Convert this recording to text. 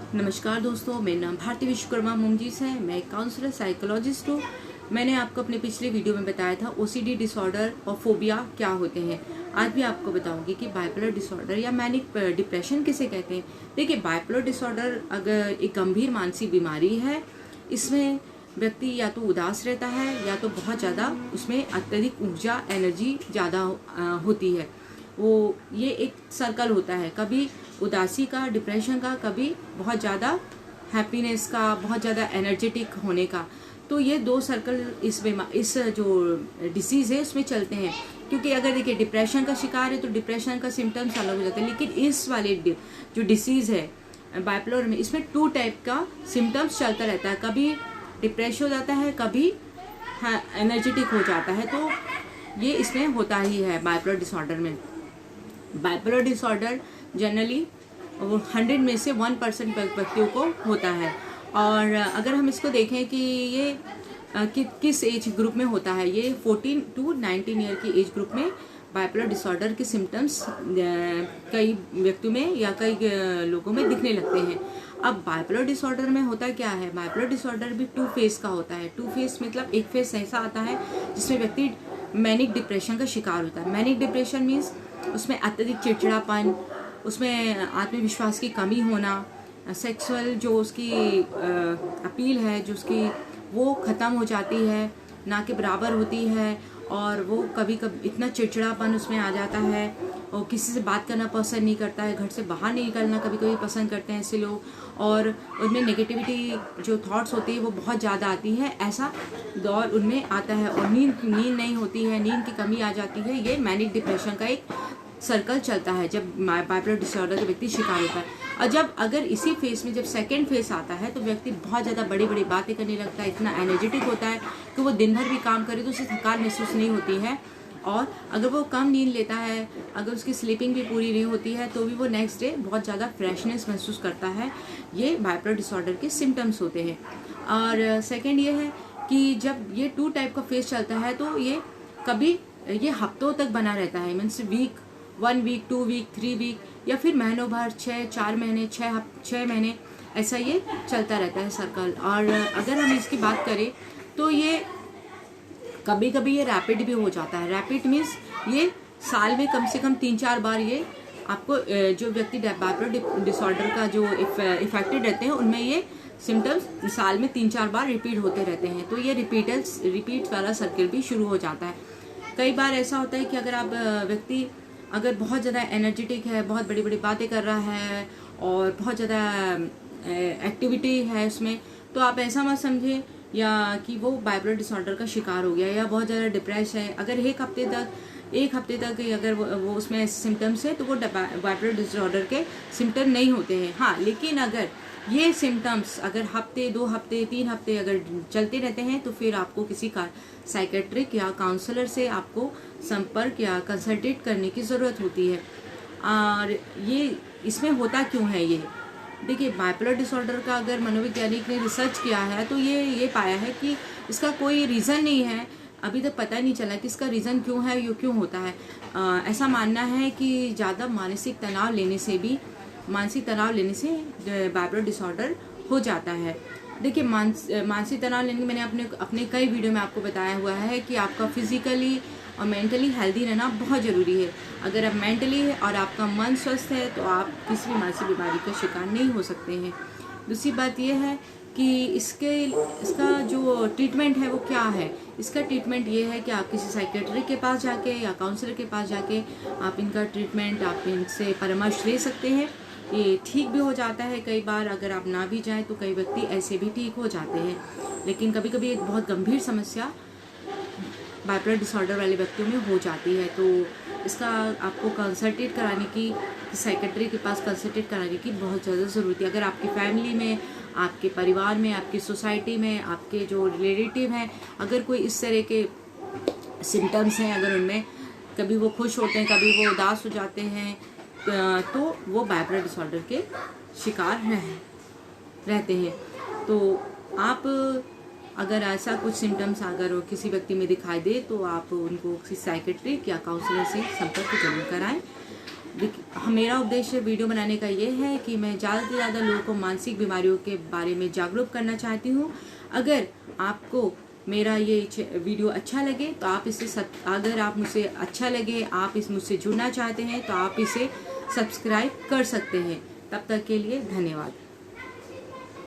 नमस्कार दोस्तों, मेरा नाम भारती विश्वकर्मा मुमजीस है। मैं एक काउंसलर साइकोलॉजिस्ट हूँ। मैंने आपको अपने पिछले वीडियो में बताया था ओसीडी डिसऑर्डर और फोबिया क्या होते हैं। आज भी आपको बताऊंगी कि बाइपोलर डिसऑर्डर या मैनिक डिप्रेशन किसे कहते हैं। देखिए, बाइपोलर डिसऑर्डर अगर एक गंभीर मानसिक बीमारी है। इसमें व्यक्ति या तो उदास रहता है या तो बहुत ज़्यादा उसमें अत्यधिक ऊर्जा एनर्जी ज़्यादा होती है। ये एक सर्कल होता है, कभी उदासी का, डिप्रेशन का, कभी बहुत ज़्यादा हैप्पीनेस का, बहुत ज़्यादा एनर्जेटिक होने का। तो ये दो सर्कल इस जो डिसीज़ है उसमें चलते हैं। क्योंकि अगर देखिए डिप्रेशन का शिकार है तो डिप्रेशन का सिम्टम्स अलग हो जाते हैं, लेकिन इस वाले जो डिसीज़ है बाइपोलर में, इसमें 2 टाइप का सिम्टम्स चलता रहता है। कभी डिप्रेशन हो जाता है, कभी एनर्जेटिक हो जाता है। तो ये इसमें होता ही है बाइपोलर डिसऑर्डर में। बाइपोलर डिसऑर्डर जनरली 100 में से 1% व्यक्तियों को होता है। और अगर हम इसको देखें कि ये किस एज ग्रुप में होता है, ये 14 to 19 ईयर की एज ग्रुप में बाइपोलर डिसऑर्डर के सिम्टम्स कई व्यक्तियों में या कई लोगों में दिखने लगते हैं। अब बाइपोलर डिसऑर्डर में होता क्या है, बाइपोलर डिसऑर्डर भी 2 फेज का होता है। 2 फेज मतलब एक फेज ऐसा आता है जिसमें व्यक्ति मैनिक डिप्रेशन का शिकार होता है। मैनिक डिप्रेशन मीन्स उसमें अत्यधिक चिड़चिड़ापन, उसमें आत्मविश्वास की कमी होना, सेक्सुअल जो उसकी अपील है जो उसकी वो ख़त्म हो जाती है, ना के बराबर होती है। और वो कभी कभी इतना चिड़चिड़ापन उसमें आ जाता है और किसी से बात करना पसंद नहीं करता है, घर से बाहर नहीं निकलना कभी कभी पसंद करते हैं ऐसे लोग। और उनमें नेगेटिविटी जो थॉट्स होती है वो बहुत ज़्यादा आती है, ऐसा दौर उनमें आता है। और नींद नहीं होती है, नींद की कमी आ जाती है। ये मैनिक डिप्रेशन का एक सर्कल चलता है जब बाइपोलर डिसऑर्डर का व्यक्ति शिकार होता है। और अगर इसी फेज में जब सेकेंड फेज आता है तो व्यक्ति बहुत ज़्यादा बड़ी बड़ी बातें करने लगता है, इतना एनर्जेटिक होता है कि वो दिन भर भी काम करे तो उसे थकान महसूस नहीं होती है। और अगर वो कम नींद लेता है, अगर उसकी स्लीपिंग भी पूरी नहीं होती है, तो भी वो नेक्स्ट डे बहुत ज़्यादा फ्रेशनेस महसूस करता है। ये बाइपोलर डिसऑर्डर के सिम्टम्स होते हैं। और सेकेंड ये है कि जब ये 2 टाइप का फेज चलता है तो ये कभी ये हफ्तों तक बना रहता है, मीन्स 1 वीक 2 वीक 3 वीक या फिर महीनों भर, 4 महीने 6 महीने, ऐसा ये चलता रहता है सर्कल। और अगर हम इसकी बात करें तो ये कभी कभी ये रैपिड भी हो जाता है। रैपिड मीन्स ये साल में कम से कम 3-4 बार ये आपको जो व्यक्ति बाइपोलर डिसऑर्डर का जो इफेक्टेड रहते हैं उनमें ये सिम्टम्स साल में 3-4 बार रिपीट होते रहते हैं। तो ये रिपीट वाला सर्कल भी शुरू हो जाता है। कई बार ऐसा होता है कि अगर आप व्यक्ति अगर बहुत ज़्यादा एनर्जेटिक है, बहुत बड़ी बड़ी बातें कर रहा है और बहुत ज़्यादा एक्टिविटी है उसमें, तो आप ऐसा मत समझें या कि वो बाइपोलर डिसऑर्डर का शिकार हो गया या बहुत ज़्यादा डिप्रेस है। अगर एक हफ्ते तक अगर वो उसमें सिम्टम्स है तो वो बाइपोलर डिसऑर्डर के सिम्टम नहीं होते हैं। हाँ, लेकिन अगर ये सिम्टम्स अगर हफ्ते 2 हफ्ते 3 हफ्ते अगर चलते रहते हैं तो फिर आपको किसी का साइकेट्रिक या काउंसलर से आपको संपर्क या कंसल्टेट करने की ज़रूरत होती है। और ये इसमें होता क्यों है ये देखिए, बाइपोलर डिसऑर्डर का अगर मनोवैज्ञानिक ने रिसर्च किया है तो ये पाया है कि इसका कोई रीज़न नहीं है, अभी तक पता नहीं चला कि इसका रीज़न क्यों है, ये क्यों होता है। ऐसा मानना है कि ज़्यादा मानसिक तनाव लेने से बाइपोलर डिसऑर्डर हो जाता है। देखिए, मानसिक तनाव लेने मैंने अपने कई वीडियो में आपको बताया हुआ है कि आपका फिजिकली और मेंटली हेल्दी रहना बहुत ज़रूरी है। अगर आप मेंटली और आपका मन स्वस्थ है तो आप किसी भी मानसिक बीमारी का शिकार नहीं हो सकते हैं। दूसरी बात यह है कि इसका जो ट्रीटमेंट है वो क्या है। इसका ट्रीटमेंट ये है कि आप किसी साइकेट्रिक के पास जाके या काउंसलर के पास जाके आप इनका ट्रीटमेंट, आप इनसे परामर्श ले सकते हैं। ये ठीक भी हो जाता है कई बार। अगर आप ना भी जाएं तो कई व्यक्ति ऐसे भी ठीक हो जाते हैं। लेकिन कभी कभी एक बहुत गंभीर समस्या बाइपोलर डिसऑर्डर वाले व्यक्तियों में हो जाती है, तो इसका आपको कंसल्टेट कराने की, साइकेट्री के पास कंसल्टेट कराने की बहुत ज़्यादा ज़रूरत है। अगर आपकी फैमिली में, आपके परिवार में, आपकी सोसाइटी में, आपके जो रिलेटिव हैं, अगर कोई इस तरह के सिम्टम्स हैं, अगर उनमें कभी वो खुश होते हैं, कभी वो उदास हो जाते हैं, तो वो बाइपोलर डिसऑर्डर के शिकार रहते हैं। तो आप अगर ऐसा कुछ सिम्टम्स अगर किसी व्यक्ति में दिखाई दे तो आप उनको किसी साइकेट्रिक या काउंसलर से संपर्क जरूर कराएं। मेरा उद्देश्य वीडियो बनाने का ये है कि मैं ज़्यादा से ज़्यादा लोगों को मानसिक बीमारियों के बारे में जागरूक करना चाहती हूँ। अगर आपको मेरा ये वीडियो अच्छा लगे तो आप इसे अगर आप मुझसे अच्छा लगे, आप मुझसे जुड़ना चाहते हैं तो आप इसे सब्सक्राइब कर सकते हैं। तब तक के लिए धन्यवाद।